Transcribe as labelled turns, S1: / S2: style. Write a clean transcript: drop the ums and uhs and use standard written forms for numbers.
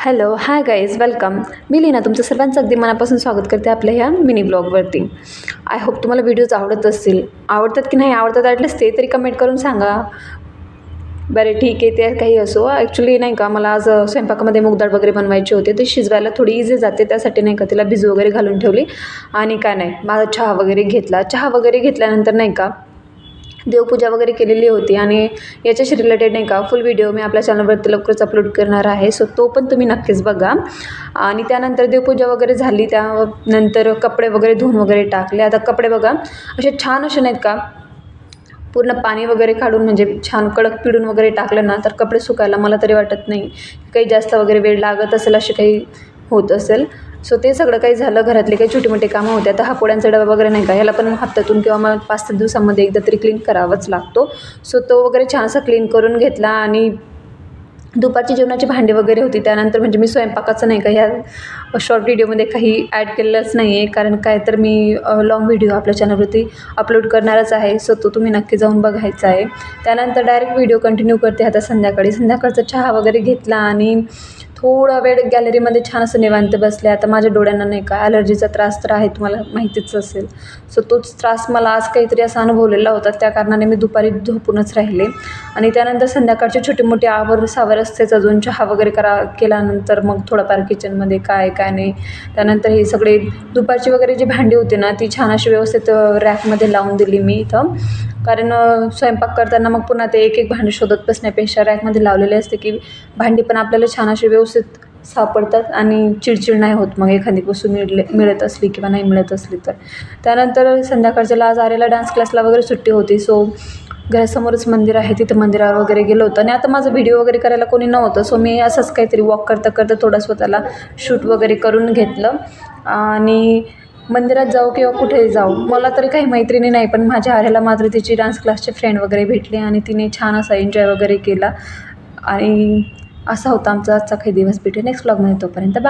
S1: Hello hi guys welcome. मी लीना तुमचं सर्वांचं अगदी मनापासून स्वागत करते आपल्या ह्या मिनी ब्लॉगवरती. आय होप तुम्हाला व्हिडिओज आवडत असतील. आवडतात की नाही आवडतात ॲटलीस्ट ते तरी कमेंट करून सांगा. बरं ठीक आहे, ते काही असो. ॲक्च्युली नाही का मला आज स्वयंपाकामध्ये मूग डाळ वगैरे बनवायची होते. ते शिजवायला थोडी इझी जाते, त्यासाठी नाही का तिला भिजू वगैरे घालून ठेवली. आणि काय नाही माझा चहा वगैरे घेतला. चहा वगैरे घेतल्यानंतर नाही का देवपूजा वगैरे केलेली होती आणि याच्याशी रिलेटेड नाही का फुल व्हिडिओ मी आपल्या चॅनलवरती लवकरच अपलोड करणार आहे. सो तो पण तुम्ही नक्कीच बघा. आणि त्यानंतर देवपूजा वगैरे झाली, त्यानंतर कपडे वगैरे धुवून वगैरे टाकले. आता कपडे बघा असे छान असे नाहीत का पूर्ण पाणी वगैरे काढून म्हणजे छान कडक पिळून वगैरे टाकलं ना तर कपडे सुकायला मला तरी वाटत नाही काही जास्त वगैरे वेळ लागत असेल, असे काही होत असेल. सो ते सगळं काही झालं. घरातले काही छोटी मोठी कामं होते. आता हा पोळ्यांचा डबा वगैरे नाही का ह्याला पण हप्त्यातून किंवा मग 5-7 दिवसांमध्ये एकदा तरी क्लीन करावाच लागतो. सो तो वगैरे छानसा क्लीन करून घेतला. आणि दुपारची जेवणाची भांडी वगैरे होती. त्यानंतर म्हणजे मी स्वयंपाकाचं नाही का ह्या शॉर्ट व्हिडिओमध्ये काही ॲड केलेलंच नाही आहे, कारण काय तर मी लाँग व्हिडिओ आपल्या चॅनलवरती अपलोड करणारच आहे. सो तो तुम्ही नक्की जाऊन बघायचा आहे. त्यानंतर डायरेक्ट व्हिडिओ कंटिन्यू करते. आता संध्याकाळचा चहा वगैरे घेतला आणि थोडा वेळ गॅलरीमध्ये छान असं निवांत बसले. आता माझ्या डोळ्यांना नाही का ॲलर्जीचा त्रास तर आहे, तुम्हाला माहितीच असेल. सो तोच त्रास मला आज काहीतरी असा अनुभवलेला होता, त्या कारणाने मी दुपारी झोपूनच राहिले. आणि त्यानंतर संध्याकाळचे छोटे मोठे सावर असतेच अजून. चहा वगैरे केल्यानंतर मग थोडंफार किचनमध्ये काय नाही. त्यानंतर हे सगळे दुपारची वगैरे जी भांडी होती ना ती छान अशी व्यवस्थित रॅकमध्ये लावून दिली मी इथं, कारण स्वयंपाक करताना मग पुन्हा ते एक भांडी शोधत बसण्यापेक्षा रॅकमध्ये लावलेले असते की भांडी पण आपल्याला छान अशी व्यवस्थित सापडतात आणि चिडचिड नाही होत मग एखादी वस्तू मिळत असली किंवा नाही मिळत असली तर. त्यानंतर संध्याकाळच्याला आज आरेला डान्स क्लासला वगैरे सुट्टी होती. सो घरासमोरच मंदिर आहे, तिथं मंदिरावर वगैरे गेलो होतं. आणि आता माझं व्हिडिओ वगैरे करायला कोणी नव्हतं, सो मी असंच काहीतरी वॉक करता थोडं स्वतःला शूट वगैरे करून घेतलं. आणि मंदिरात जाऊ किंवा कुठेही जाऊ मला तरी काही मैत्रिणी नाही, पण माझ्या आरेला मात्र तिची डान्स क्लासचे फ्रेंड वगैरे भेटली आणि तिने छान असा एन्जॉय वगैरे केला. आणि असा होता आमचा आजचा काही दिवस. भेटू नेक्स्ट व्लॉगमध्ये, तोपर्यंत बाय.